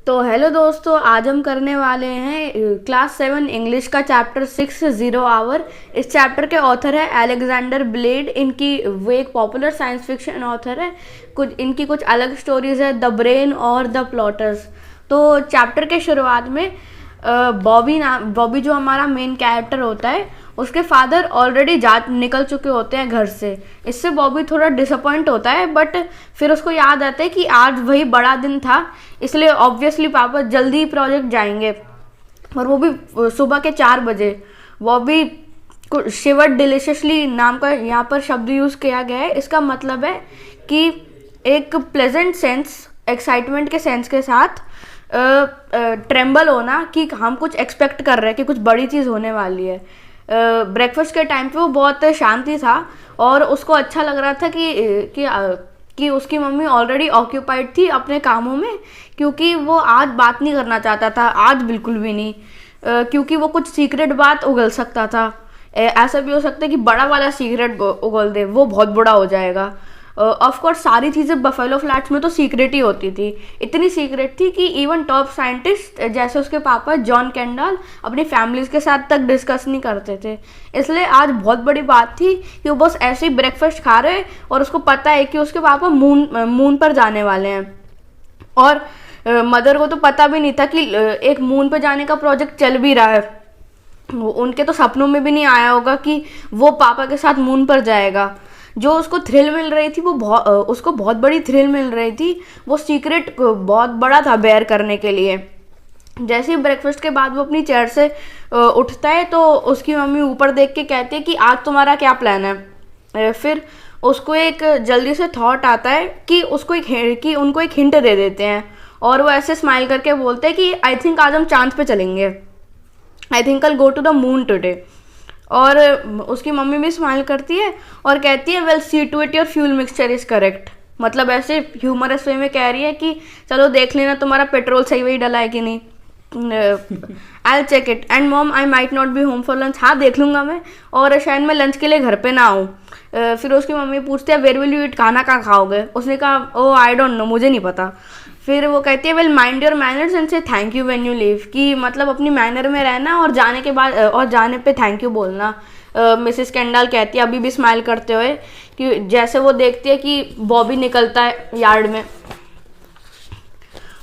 तो हेलो दोस्तों, आज हम करने वाले हैं क्लास 7 इंग्लिश का चैप्टर 6 जीरो आवर। इस चैप्टर के ऑथर है अलेक्जेंडर ब्लेड। वो एक पॉपुलर साइंस फिक्शन ऑथर है। इनकी कुछ अलग स्टोरीज है, द ब्रेन और द प्लॉटर्स। तो चैप्टर के शुरुआत में बॉबी जो हमारा मेन कैरेक्टर होता है, उसके फादर ऑलरेडी निकल चुके होते हैं घर से। इससे बॉबी थोड़ा डिसअपॉइंट होता है, बट फिर उसको याद आता है कि आज वही बड़ा दिन था, इसलिए ऑब्वियसली पापा जल्दी ही प्रोजेक्ट जाएंगे, और वो भी सुबह के 4 बजे। बॉबी शिवर डिलिशियसली नाम का यहाँ पर शब्द यूज़ किया गया है। इसका मतलब है कि एक प्लेजेंट सेंस, एक्साइटमेंट के सेंस के साथ ट्रेम्बल होना कि हम कुछ एक्सपेक्ट कर रहे हैं कि कुछ बड़ी चीज़ होने वाली है। ब्रेकफास्ट के टाइम पे वो बहुत शांति था और उसको अच्छा लग रहा था कि उसकी मम्मी ऑलरेडी ऑक्यूपाइड थी अपने कामों में, क्योंकि वो आज बात नहीं करना चाहता था, आज बिल्कुल भी नहीं, क्योंकि वो कुछ सीक्रेट बात उगल सकता था। ऐसा भी हो सकता है कि बड़ा वाला सीक्रेट उगल दे, वो बहुत बड़ा हो जाएगा। ऑफ कोर्स सारी चीज़ें बफेलो फ्लैट्स में तो सीक्रेट ही होती थी। इतनी सीक्रेट थी कि इवन टॉप साइंटिस्ट जैसे उसके पापा जॉन कैंडल अपनी फैमिलीज के साथ तक डिस्कस नहीं करते थे। इसलिए आज बहुत बड़ी बात थी कि वो बस ऐसे ही ब्रेकफास्ट खा रहे और उसको पता है कि उसके पापा मून पर जाने वाले हैं। और मदर को तो पता भी नहीं था कि एक मून पर जाने का प्रोजेक्ट चल भी रहा है। उनके तो सपनों में भी नहीं आया होगा कि वो पापा के साथ मून पर जाएगा। जो उसको थ्रिल मिल रही थी, उसको बहुत बड़ी थ्रिल मिल रही थी। वो सीक्रेट बहुत बड़ा था बेयर करने के लिए। जैसे ही ब्रेकफास्ट के बाद वो अपनी चेयर से उठता है तो उसकी मम्मी ऊपर देख के कहती है कि आज तुम्हारा क्या प्लान है। फिर उसको एक जल्दी से थॉट आता है कि उनको एक हिंट दे देते हैं, और वो ऐसे स्माइल करके बोलते हैं कि आई थिंक आज हम चांद पे चलेंगे, I think I go to the moon today. और उसकी मम्मी भी स्माइल करती है और कहती है well see to it your fuel mixture is correct. मतलब ऐसे ह्यूमरस वे में कह रही है कि चलो देख लेना तुम्हारा पेट्रोल सही वही डला है कि नहीं। I check it and mom I might not be home for lunch. हाँ देख लूँगा मैं, और शायद मैं लंच के लिए घर पे ना आऊँ। फिर उसकी मम्मी पूछती है वेयर विल यू ईट, खाना कहाँ खाओगे। उसने कहा ओ आई डोंट नो, मुझे नहीं पता। फिर वो कहती है well mind your manners and say thank you when you leave, कि मतलब अपनी मैनर में रहना और जाने पे थैंक यू बोलना। मिसेस कैंडल कहती है अभी भी स्माइल करते हुए, कि जैसे वो देखती है कि बॉबी निकलता है यार्ड में।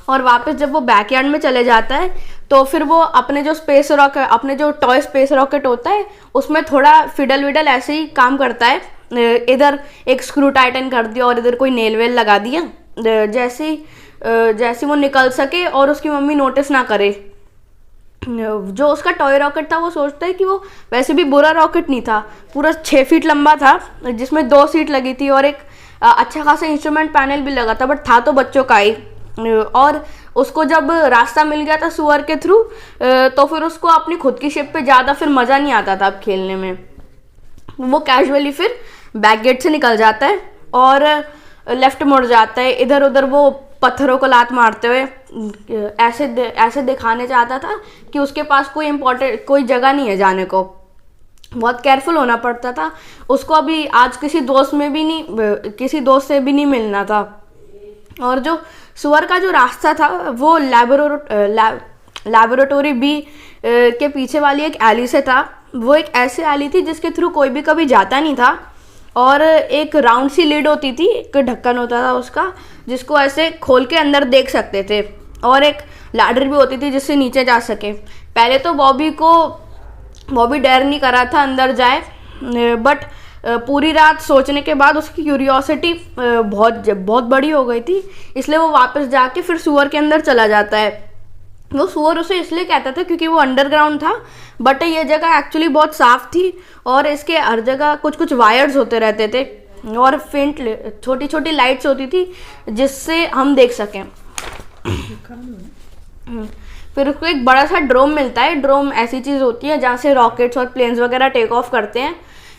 और वापस जब वो बैकयार्ड में चले जाता है तो फिर वो अपने जो टॉय स्पेस रॉकेट होता है उसमें थोड़ा फिडल विडल ऐसे ही काम करता है। इधर एक स्क्रू टाइटन कर दिया और इधर कोई नेल वेल लगा दिया, जैसे वो निकल सके और उसकी मम्मी नोटिस ना करे। जो उसका टॉय रॉकेट था वो सोचता है कि वो वैसे भी बुरा रॉकेट नहीं था, पूरा 6 फीट लंबा था, जिसमें 2 सीट लगी थी और एक अच्छा खासा इंस्ट्रूमेंट पैनल भी लगा था, बट था तो बच्चों का ही। और उसको जब रास्ता मिल गया था सुअर के थ्रू, तो फिर उसको अपनी खुद की शिप पे ज़्यादा फिर मज़ा नहीं आता था अब खेलने में। वो कैजुअली फिर बैक गेट से निकल जाता है और लेफ्ट मुड़ जाता है। इधर उधर वो पत्थरों को लात मारते हुए ऐसे दिखाने चाहता था कि उसके पास कोई जगह नहीं है जाने को। बहुत केयरफुल होना पड़ता था उसको। अभी आज किसी दोस्त से भी नहीं मिलना था। और जो सुअर का जो रास्ता था वो लैबोरेटोरी बी के पीछे वाली एक एली से था। वो एक ऐसी एली थी जिसके थ्रू कोई भी कभी जाता नहीं था, और एक राउंड सी लिड होती थी, एक ढक्कन होता था उसका, जिसको ऐसे खोल के अंदर देख सकते थे, और एक लैडर भी होती थी जिससे नीचे जा सके। पहले तो बॉबी डेयर नहीं कर रहा था अंदर जाए, बट पूरी रात सोचने के बाद उसकी क्यूरियोसिटी बहुत बड़ी हो गई थी, इसलिए वो वापस जाके फिर सुअर के अंदर चला जाता है। वो सुअर उसे इसलिए कहता था क्योंकि वो अंडरग्राउंड था, बट ये जगह एक्चुअली बहुत साफ थी और इसके हर जगह कुछ वायर्स होते रहते थे और फेंट छोटी छोटी लाइट्स होती थी जिससे हम देख सकें। फिर उसको एक बड़ा सा ड्रोम मिलता है। ड्रोम ऐसी चीज़ होती है जहाँ से रॉकेट्स और प्लेन्स वगैरह टेक ऑफ करते हैं,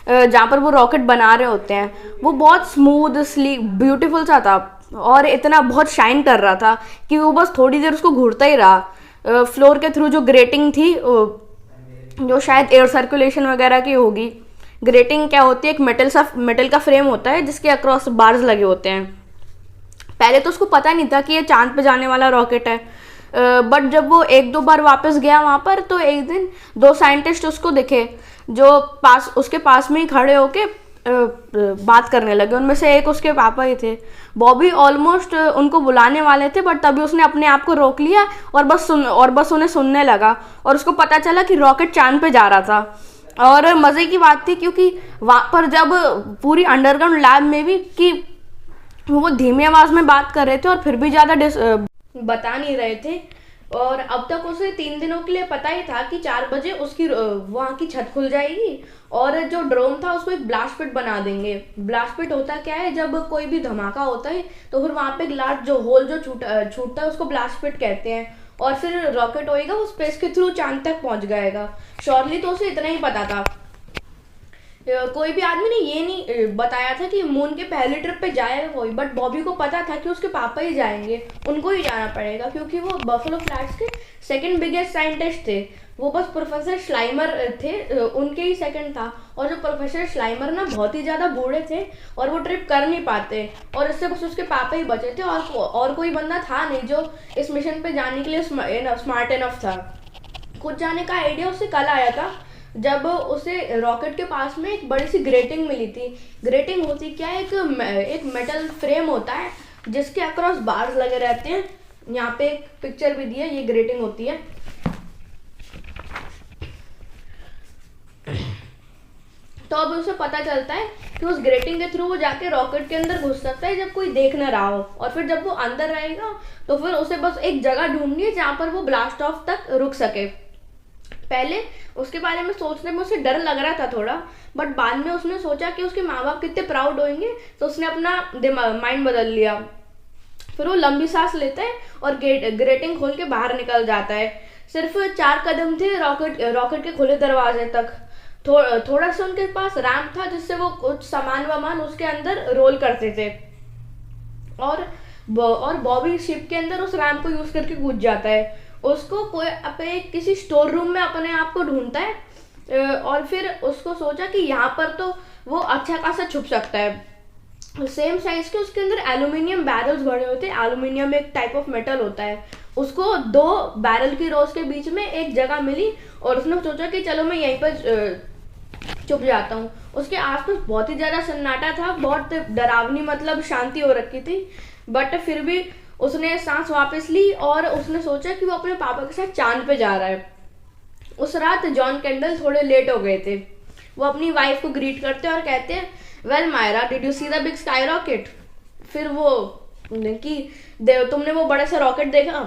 जहाँ पर वो रॉकेट बना रहे होते हैं। वो बहुत स्मूथ स्लीक ब्यूटीफुल सा था और इतना बहुत शाइन कर रहा था कि वो बस थोड़ी देर उसको घूरता ही रहा। फ्लोर के थ्रू जो ग्रेटिंग थी, जो शायद एयर सर्कुलेशन वगैरह की होगी। ग्रेटिंग क्या होती है, एक मेटल का फ्रेम होता है जिसके अक्रॉस बार्स लगे होते हैं। पहले तो उसको पता नहीं था कि ये चांद पे जाने वाला रॉकेट है। बट जब वो एक दो बार वापस गया वहाँ पर, तो एक दिन दो साइंटिस्ट उसको दिखे जो उसके पास में ही खड़े होके बात करने लगे। उनमें से एक उसके पापा ही थे। बॉबी ऑलमोस्ट उनको बुलाने वाले थे, बट तभी उसने अपने आप को रोक लिया और बस उन्हें सुनने लगा। और उसको पता चला कि रॉकेट चांद पे जा रहा था। और मज़े की बात थी क्योंकि वहाँ पर जब पूरी अंडरग्राउंड लैब में भी कि वो धीमी आवाज़ में बात कर रहे थे और फिर भी ज़्यादा बता नहीं रहे थे। और अब तक उसे 3 दिनों के लिए पता ही था कि 4 बजे उसकी वहाँ की छत खुल जाएगी और जो ड्रोन था उसको एक ब्लास्ट पिट बना देंगे। ब्लास्ट पिट होता क्या है, जब कोई भी धमाका होता है तो फिर वहाँ पे ग्लास जो होल जो छूटता है उसको ब्लास्ट पिट कहते हैं। और फिर रॉकेट होएगा वो स्पेस के थ्रू चांद तक पहुँच जाएगा। श्योरली तो उसे इतना ही पता था। कोई भी आदमी ने ये नहीं बताया था कि मून के पहले ट्रिप पे जाएगा कोई, बट बॉबी को पता था कि उसके पापा ही जाएंगे, उनको ही जाना पड़ेगा क्योंकि वो बफेलो फ्लैट्स के सेकंड बिगेस्ट साइंटिस्ट थे। वो बस प्रोफेसर श्लाइमर थे, उनके ही सेकंड था। और जो प्रोफेसर श्लाइमर ना बहुत ही ज़्यादा बूढ़े थे और वो ट्रिप कर नहीं पाते, और इससे बस उसके पापा ही बचे थे और कोई बंदा था नहीं जो इस मिशन पे जाने के लिए स्मार्ट इनफ था। खुद जाने का आइडिया उससे कल आया था जब उसे रॉकेट के पास में एक बड़ी सी ग्रेटिंग मिली थी। ग्रेटिंग होती क्या है, एक मेटल फ्रेम होता है जिसके अक्रॉस बार्स लगे रहते हैं। यहाँ पे एक पिक्चर भी दी है, ये ग्रेटिंग होती है। तो अब उसे पता चलता है कि उस ग्रेटिंग के थ्रू वो जाके रॉकेट के अंदर घुस सकता है जब कोई देख ना रहा हो। और फिर जब वो अंदर रहेगा तो फिर उसे बस एक जगह ढूंढनी है जहाँ पर वो ब्लास्ट ऑफ तक रुक सके। पहले उसके बारे में सोचने में उसे डर लग रहा था थोड़ा, बट बाद में उसने सोचा कि उसके माँ बाप कितने प्राउड होंगे, तो उसने अपना माइंड बदल लिया। फिर वो लंबी सांस लेता है और ग्रेटिंग खोल के बाहर निकल जाता है। सिर्फ 4 कदम थे रॉकेट के खुले दरवाजे तक। थोड़ा सा उनके पास रैंप था जिससे वो कुछ सामान उसके अंदर रोल करते थे। और बॉबी शिप के अंदर उस रैंप को यूज करके कूद जाता है। उसको कोई अपने किसी स्टोर रूम में अपने आप को ढूंढता है और फिर उसको सोचा कि यहाँ पर तो वो अच्छा खासा छुप सकता है। सेम साइज के उसके अंदर एल्यूमिनियम बैरल्स भरे होते हैं। एल्यूमिनियम एक टाइप ऑफ मेटल होता है। उसको 2 बैरल की रोज के बीच में एक जगह मिली और उसने सोचा कि चलो मैं यहीं पर छुप जाता हूँ। उसके आसपास बहुत ही ज़्यादा सन्नाटा था, बहुत डरावनी मतलब शांति हो रखी थी, बट फिर भी उसने सांस वापस ली और उसने सोचा कि वो अपने पापा के साथ चांद पे जा रहा है। उस रात जॉन केंडल थोड़े लेट हो गए थे। वो अपनी वाइफ को ग्रीट करते हैं और कहते हैं, well Myra, did you see the big sky rocket? फिर वो कि तुमने वो बड़ा सा रॉकेट देखा?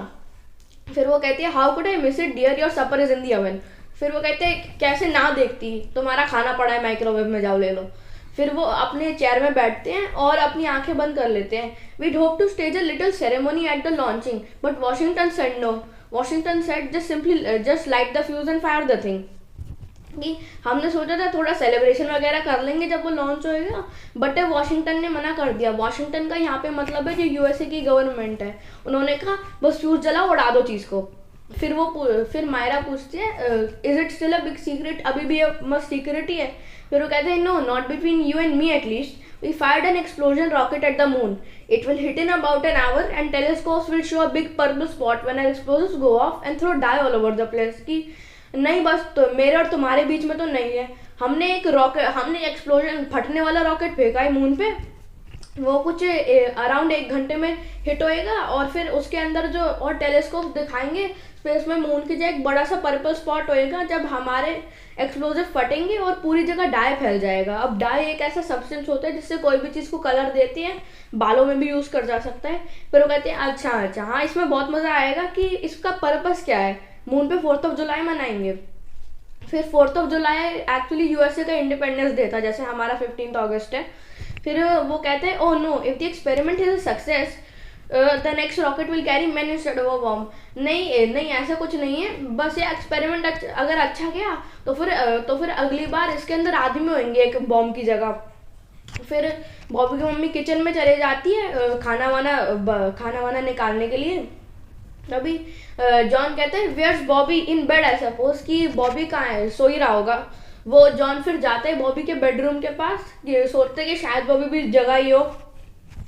फिर वो कहती है, how could I miss it dear, your supper is in the oven. फिर वो कहते हैं, कैसे ना देखती, तुम्हारा खाना पड़ा है माइक्रोवेव में, जाओ ले लो। फिर वो अपने चेयर में बैठते हैं और अपनी आंखें बंद कर लेते हैं। We'd hope to stage a little ceremony at the launching, but Washington said no. Washington said just light the fuse and fire the thing. कि हमने सोचा था थोड़ा सेलिब्रेशन वगैरह कर लेंगे जब वो लॉन्च होएगा, बट वॉशिंगटन ने मना कर दिया। वॉशिंगटन का यहाँ पे मतलब है जो यूएसए की गवर्नमेंट है, उन्होंने कहा बस फ्यूज जलाओ, उड़ा दो चीज़ को। फिर मायरा पूछती है, is it still a big secret? अभी भी मस्त सीक्रेट ही है? फिर वो कहते हैं, no, not between you and me at least. We fired an explosion rocket at the moon. It will hit in about an hour and telescopes will show a big purple spot when our explosives go off and throw dye all over the place. कि नहीं, बस तो मेरे और तुम्हारे बीच में तो नहीं है। हमने एक्सप्लोजन फटने वाला रॉकेट फेंका है मून पे, वो कुछ अराउंड 1 घंटे में हिट होएगा और फिर उसके अंदर जो और टेलीस्कोप दिखाएंगे स्पेस में मून की जगह एक बड़ा सा पर्पल स्पॉट होएगा जब हमारे एक्सप्लोजिव फटेंगे और पूरी जगह डाई फैल जाएगा। अब डाई एक ऐसा सब्सटेंस होता है जिससे कोई भी चीज़ को कलर देती है, बालों में भी यूज़ कर जा सकता है। फिर वो कहते हैं, अच्छा हाँ, इसमें बहुत मज़ा आएगा कि इसका पर्पस क्या है। मून पे 4 जुलाई मनाएंगे। फिर 4 जुलाई एक्चुअली यूएसए का इंडिपेंडेंस डे था, जैसे हमारा 15 अगस्त है। फिर वो कहते हैं, oh no, if the experiment is a success the next rocket will carry man instead of a bomb. नहीं ऐसा कुछ नहीं है, बस ये एक्सपेरिमेंट अगर अच्छा गया तो फिर अगली बार इसके अंदर आदमी होंगे एक बॉम्ब की जगह। फिर बॉबी की मम्मी किचन में चले जाती है खाना वाना निकालने के लिए। तभी जॉन कहते हैं, where's Bobby? In bed I suppose. कि बॉबी कहाँ है, सो ही रहा होगा। वो जॉन फिर जाता है बॉबी के बेडरूम के पास, सोचते कि शायद बॉबी भी जगह ही हो।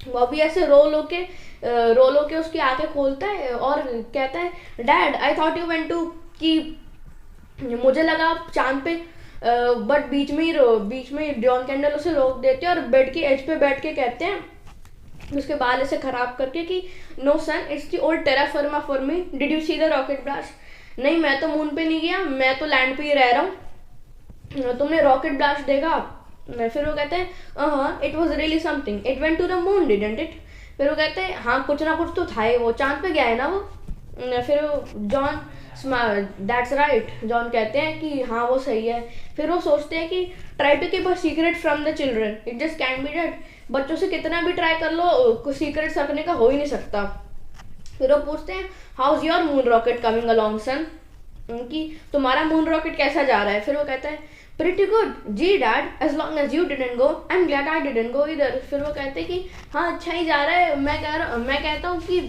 बॉबी ऐसे रोल होके रोलो के उसकी आंखें खोलता है और कहता है, dad I thought you went to, कि मुझे लगा आप चांद पे, बट बीच में जॉन कैंडल उसे रोक देते हैं और बेड की एज पे बैठ के कहते हैं उसके बाल ऐसे खराब करके कि no son, it's the old terra firma for me, did you see the rocket blast? नहीं, मैं तो मून पे नहीं गया, मैं तो लैंड पे ही रह रहा हूँ, तुमने रॉकेट ब्लास्ट देखा? फिर वो कहते हैं, हाँ it was really something, it went to the moon didn't it? फिर वो कहते हैं, हाँ कुछ ना कुछ तो था ही, वो चांद पे गया है ना वो। फिर जॉन, दैट्स राइट, जॉन कहते हैं कि हाँ वो सही है। फिर वो सोचते हैं कि try to keep a secret from the children, it just can be dead, बच्चों से कितना भी ट्राई कर लो कुछ सीक्रेट रखने का हो ही नहीं सकता। फिर वो पूछते हैं, how is your moon rocket coming along son, कि तुम्हारा मून रॉकेट कैसा जा रहा है? फिर वो कहता है, pretty good gee dad, as long as you didn't go I am glad I didn't go इधर। फिर वो कहते हैं कि हाँ अच्छा ही जा रहा है, मैं कहता हूँ कि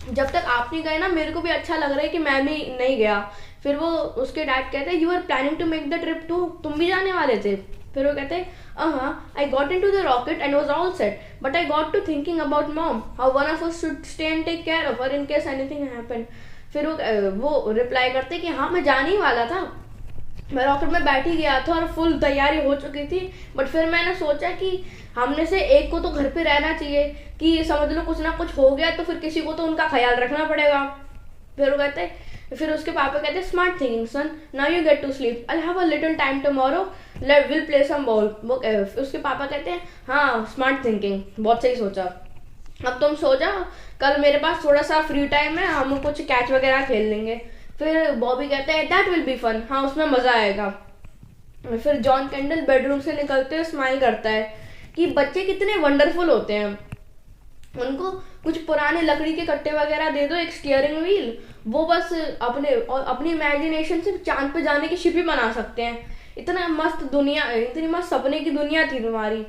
जब तक आप नहीं गए ना मेरे को भी अच्छा लग रहा है कि मैं भी नहीं गया। फिर वो उसके डैड कहते हैं, you are planning to make the trip to, तुम भी जाने वाले थे? फिर वो कहते हैं, I got in to the rocket and was all set, but I got to thinking about mom, how one of us should stay and take care of her in case anything happen. फिर वो reply करते कि हाँ मैं जाने ही वाला था, मैं रॉकेट में बैठ ही गया था और फुल तैयारी हो चुकी थी, बट फिर मैंने सोचा कि हमने से एक को तो घर पे रहना चाहिए, कि समझ लो कुछ ना कुछ हो गया तो फिर किसी को तो उनका ख्याल रखना पड़ेगा। फिर वो कहते हैं, फिर उसके पापा कहते हैं, smart thinking son, now you get to sleep, I have a little time tomorrow, let will play some ball. वो उसके पापा कहते हैं, हाँ स्मार्ट थिंकिंग, बहुत सही सोचा, अब तुम सो जाओ, कल मेरे पास थोड़ा सा फ्री टाइम है, हम कुछ कैच वगैरह खेल लेंगे। फिर बॉबी कहता है, दैट विल बी फन, हाँ उसमें मज़ा आएगा। फिर जॉन कैंडल बेडरूम से निकलते हुए स्माइल करता है कि बच्चे कितने वंडरफुल होते हैं, उनको कुछ पुराने लकड़ी के कट्टे वगैरह दे दो, एक स्टीयरिंग व्हील, वो बस अपनी इमेजिनेशन से चांद पे जाने की शिप ही बना सकते हैं। इतना मस्त दुनिया, इतनी मस्त सपने की दुनिया थी तुम्हारी,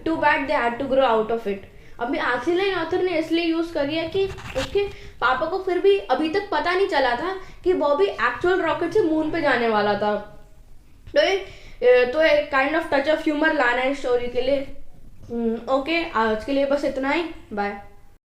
too bad they had to grow out of it. अभी आखिरी लाइन ऑथर ने इसलिए यूज करी है कि उसके पापा को फिर भी अभी तक पता नहीं चला था कि बॉबी एक्चुअल रॉकेट से मून पे जाने वाला था। तो एक kind of touch of humour लाना है स्टोरी के लिए। ओके, आज के लिए बस इतना ही, बाय।